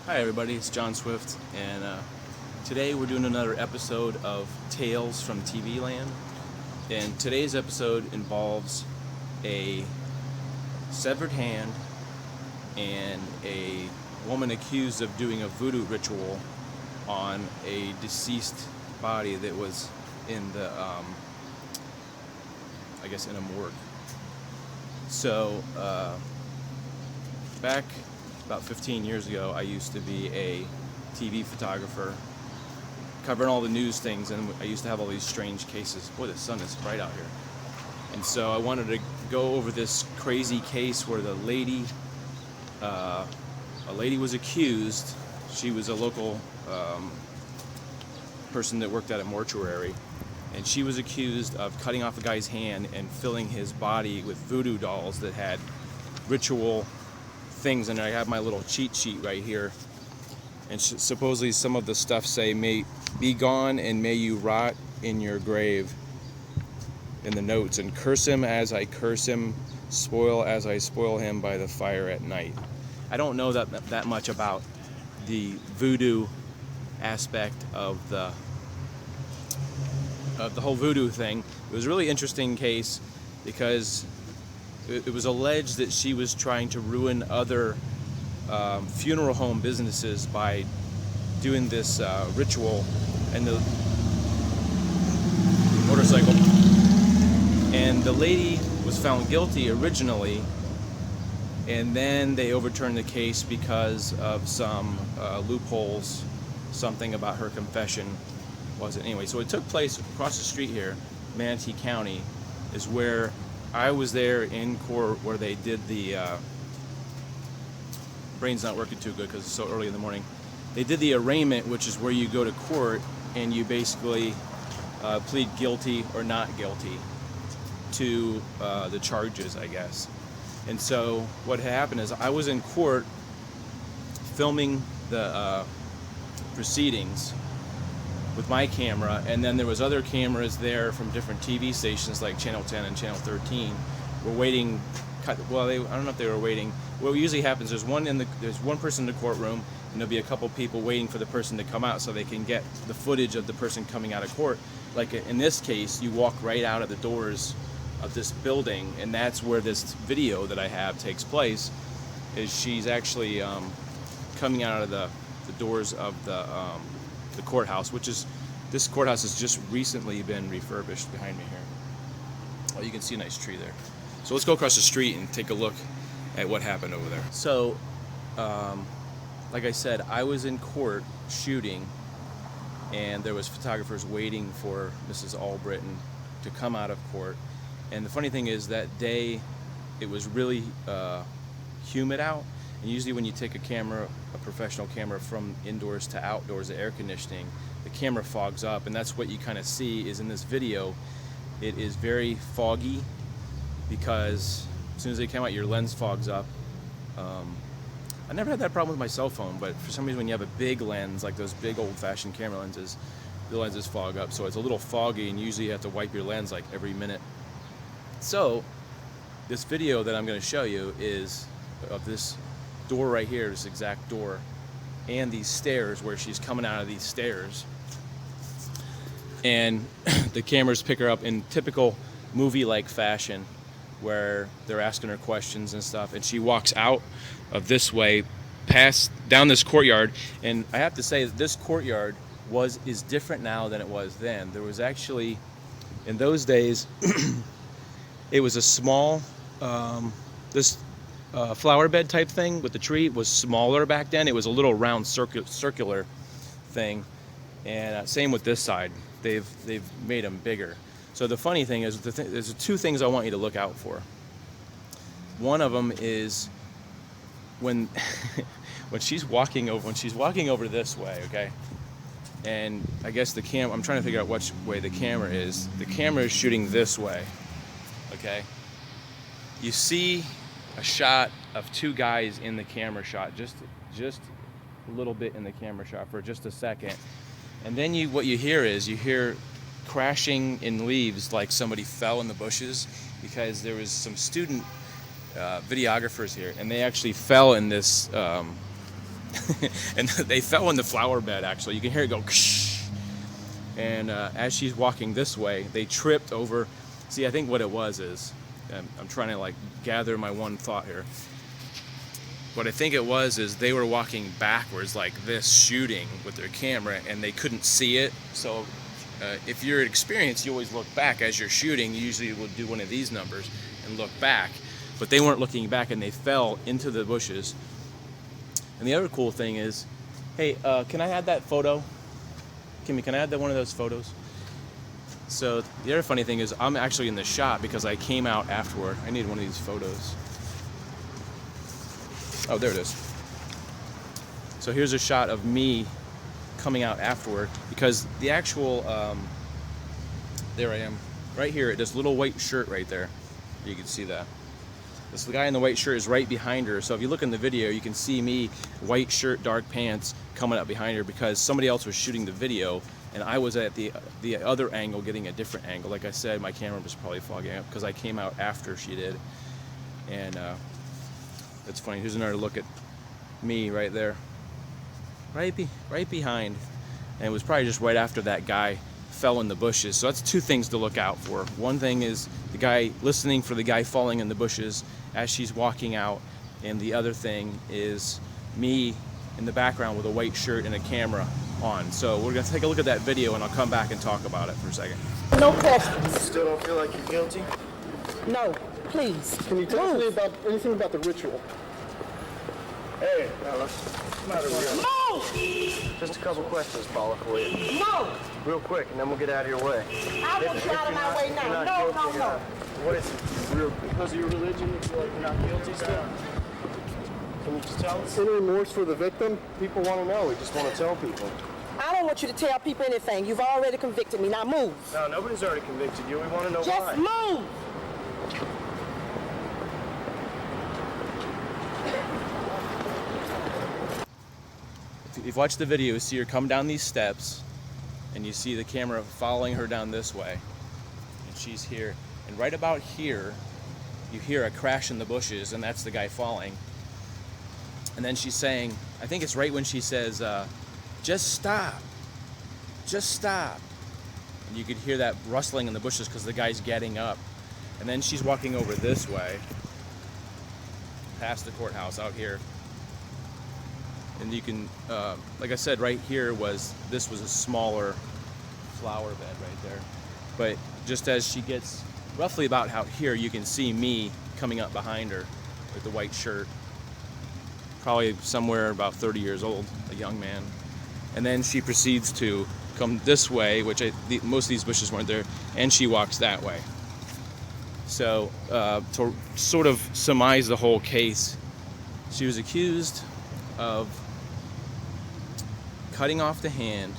Hi everybody, it's John Swift, and today we're doing another episode of Tales from TV Land. And today's episode involves a severed hand and a woman accused of doing a voodoo ritual on a deceased body that was in the, I guess in a morgue. So, back about 15 years ago, I used to be a TV photographer, covering all the news things, and I used to have all these strange cases. Boy, the sun is bright out here. And so I wanted to go over this crazy case where a lady was accused. She was a local person that worked at a mortuary, and she was accused of cutting off a guy's hand and filling his body with voodoo dolls that had ritual things. And I have my little cheat sheet right here, and supposedly some of the stuff say, "May be gone and may you rot in your grave," in the notes, and "curse him as I curse him, spoil as I spoil him by the fire at night." I don't know that much about the voodoo aspect of the whole voodoo thing. It was a really interesting case because it was alleged that she was trying to ruin other funeral home businesses by doing this ritual and the motorcycle. And the lady was found guilty originally, and then they overturned the case because of some loopholes, something about her confession wasn't. Anyway, so it took place across the street here. Manatee County is where I was there in court, where they did the brain's not working too good because it's so early in the morning. They did the arraignment, which is where you go to court and you basically plead guilty or not guilty to the charges, I guess. And so what happened is I was in court filming the proceedings with my camera, and then there was other cameras there from different TV stations like Channel 10 and Channel 13. We're waiting. Well, I don't know if they were waiting. What usually happens, there's one person in the courtroom, and there'll be a couple people waiting for the person to come out so they can get the footage of the person coming out of court. Like in this case, you walk right out of the doors of this building, and that's where this video that I have takes place. Is she's actually coming out of the doors of the courthouse, this courthouse has just recently been refurbished behind me here. Oh, you can see a nice tree there. So let's go across the street and take a look at what happened over there. So, like I said, I was in court shooting, and there was photographers waiting for Mrs. Albritton to come out of court. And the funny thing is, that day it was really humid out. And usually when you take a professional camera from indoors to outdoors, the air conditioning, the camera fogs up, and that's what you kind of see is in this video. It is very foggy because as soon as they come out, your lens fogs up. I never had that problem with my cell phone, but for some reason when you have a big lens, like those big old-fashioned camera lenses, the lenses fog up, so it's a little foggy, and usually you have to wipe your lens like every minute. So this video that I'm going to show you is of this door right here, this exact door, and these stairs where she's coming out of these stairs, and the cameras pick her up in typical movie-like fashion where they're asking her questions and stuff, and she walks out of this way, down this courtyard. And I have to say that this courtyard is different now than it was then. There was actually, in those days, it was a small flower bed type thing with the tree. Was smaller back then. It was a little round circular thing, and same with this side. They've made them bigger. So the funny thing is, there's two things I want you to look out for. One of them is when she's walking over this way, okay. And I guess I'm trying to figure out which way the camera is. The camera is shooting this way, okay. You see a shot of two guys in the camera shot, just a little bit in the camera shot for just a second, and then what you hear crashing in leaves, like somebody fell in the bushes, because there was some student videographers here, and they actually fell in this And they fell in the flower bed, actually. You can hear it go, ksh. And as she's walking this way, they tripped over. See, I think what it was is, I'm trying to like gather my one thought here. What I think it was is they were walking backwards like this, shooting with their camera, and they couldn't see it. So if you're experienced, you always look back as you're shooting. You usually will do one of these numbers and look back. But they weren't looking back, and they fell into the bushes. And the other cool thing is, hey, can I add that photo? Kimmy, can I add one of those photos? So the other funny thing is I'm actually in the shot because I came out afterward. I need one of these photos. Oh, there it is. So here's a shot of me coming out afterward because the actual, there I am, right here, this little white shirt right there. You can see that. This guy in the white shirt is right behind her. So if you look in the video, you can see me, white shirt, dark pants, coming up behind her because somebody else was shooting the video and I was at the other angle, getting a different angle. Like I said, my camera was probably fogging up because I came out after she did. And it's funny. Here's another look at me right there, right behind. And it was probably just right after that guy fell in the bushes. So that's two things to look out for. One thing is the guy listening for the guy falling in the bushes as she's walking out, and the other thing is me in the background with a white shirt and a camera on. So we're gonna take a look at that video and I'll come back and talk about it for a second. No questions. Still don't feel like you're guilty? No, please. Can you tell me about anything about the ritual? Hey, fella. It's not a real. No! Just a couple questions, Paula, for you. No! Real quick, and then we'll get out of your way. I want you out of my way now. No. What is it? Real, because of your religion, you feel like you're not guilty still? Can you just tell us? Any remorse for the victim? People want to know. We just want to tell people. I don't want you to tell people anything. You've already convicted me. Now move. No, nobody's already convicted you. We want to know Just why. move. If you've watched the video, you see her come down these steps and you see the camera following her down this way. And she's here. And right about here, you hear a crash in the bushes, and that's the guy falling. And then she's saying, I think it's right when she says, just stop. Just stop. And you could hear that rustling in the bushes because the guy's getting up. And then she's walking over this way, past the courthouse out here. And you can, like I said, right here this was a smaller flower bed right there. But just as she gets roughly about out here, you can see me coming up behind her with the white shirt. Probably somewhere about 30 years old, a young man. And then she proceeds to come this way, which most of these bushes weren't there, and she walks that way. So to sort of surmise the whole case, she was accused of cutting off the hand,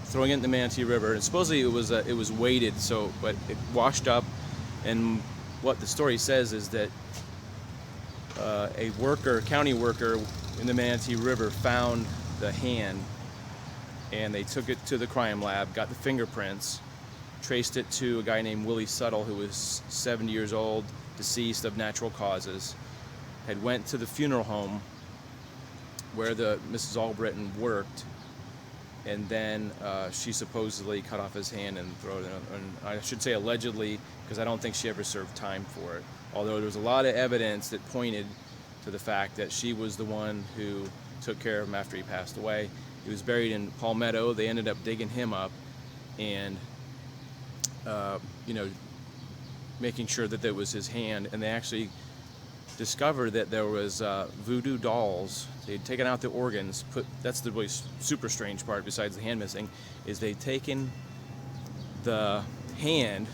throwing it in the Manatee River, and supposedly it was weighted, but it washed up. And what the story says is that a county worker in the Manatee River found the hand, and they took it to the crime lab, got the fingerprints, traced it to a guy named Willie Suttle, who was 70 years old, deceased of natural causes, had went to the funeral home where the Mrs. Albritton worked, and then she supposedly cut off his hand and threw it in. And I should say allegedly, because I don't think she ever served time for it. Although there was a lot of evidence that pointed to the fact that she was the one who took care of him after he passed away. He was buried in Palmetto. They ended up digging him up and, making sure that was his hand. And they actually discovered that there was voodoo dolls. They'd taken out the organs. That's the really super strange part, besides the hand missing, is they'd taken the hand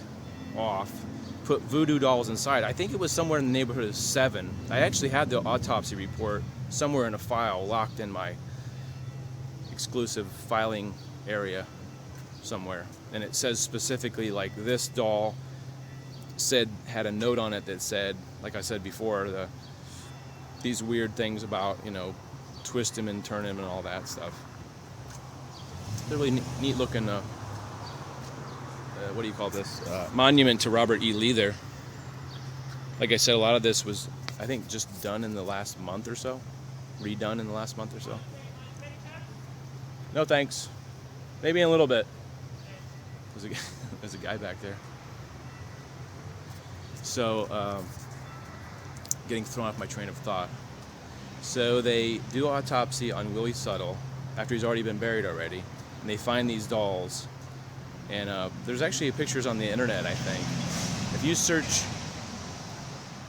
off, put voodoo dolls inside. I think it was somewhere in the neighborhood of 7. I actually had the autopsy report somewhere in a file locked in my exclusive filing area somewhere, and it says specifically, like, this doll had a note on it that said, like I said before, these weird things about, twist him and turn him and all that stuff. They're really neat looking what do you call this, monument to Robert E. Lee there. Like I said, a lot of this was, I think, just done in the last month or so, redone in the last month or so. No thanks. Maybe in a little bit. There's a guy back there. So, getting thrown off my train of thought. So they do autopsy on Willie Suttle after he's already been buried already, and they find these dolls. And there's actually pictures on the internet, I think. If you search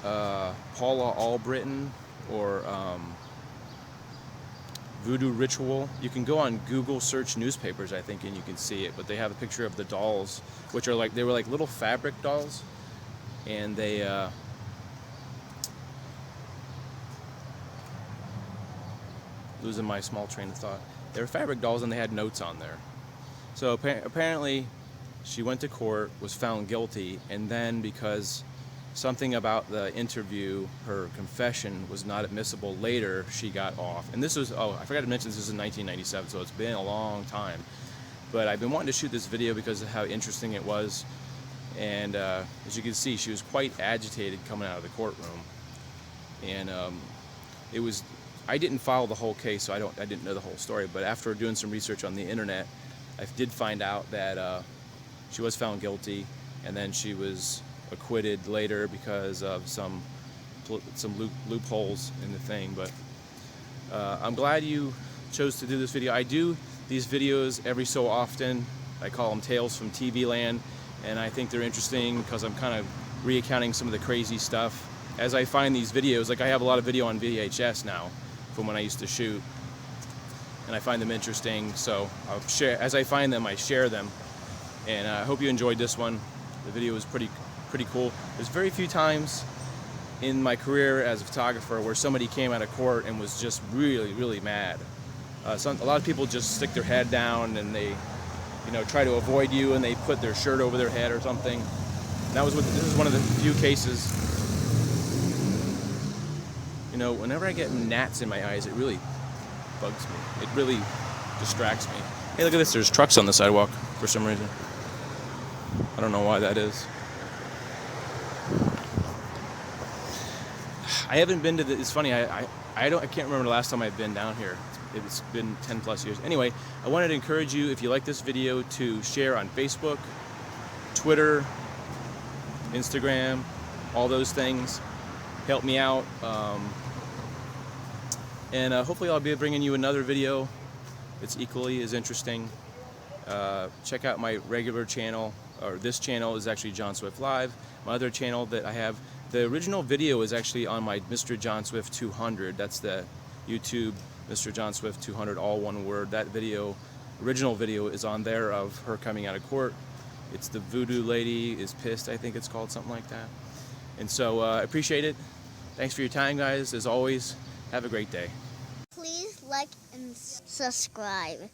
Paula Albritton or Voodoo Ritual, you can go on Google search newspapers, I think, and you can see it. But they have a picture of the dolls, which are they were like little fabric dolls, and they losing my small train of thought. They were fabric dolls, and they had notes on there. So apparently, she went to court, was found guilty, and then because something about the interview, her confession was not admissible later, she got off. And this was, I forgot to mention this is in 1997, so it's been a long time. But I've been wanting to shoot this video because of how interesting it was. And as you can see, she was quite agitated coming out of the courtroom. And I didn't follow the whole case, so I didn't know the whole story. But after doing some research on the internet, I did find out that she was found guilty, and then she was acquitted later because of some loopholes in the thing. But I'm glad you chose to do this video. I do these videos every so often. I call them Tales from TV Land, and I think they're interesting because I'm kind of recounting some of the crazy stuff as I find these videos. Like I have a lot of video on VHS now from when I used to shoot, and I find them interesting, so I'll share as I find them. I share them, and I hope you enjoyed this one. The video was pretty cool. There's very few times in my career as a photographer where somebody came out of court and was just really mad. A lot of people just stick their head down and they, try to avoid you, and they put their shirt over their head or something. And this is one of the few cases. Whenever I get gnats in my eyes, it really bugs me. It really distracts me. Hey, look at this. There's trucks on the sidewalk for some reason. I don't know why that is. I haven't been to it's funny, I can't remember the last time I've been down here. It's been 10 plus years. Anyway, I wanted to encourage you, if you like this video, to share on Facebook, Twitter, Instagram, all those things. Help me out. And hopefully I'll be bringing you another video that's equally as interesting. Check out my regular channel, or this channel is actually John Swift Live. My other channel that I have, the original video is actually on my Mr. John Swift 200. That's the YouTube Mr. John Swift 200, all one word. That video, original video, is on there of her coming out of court. It's the Voodoo Lady is Pissed, I think it's called, something like that. And so I appreciate it. Thanks for your time, guys. As always, have a great day. Please like and subscribe.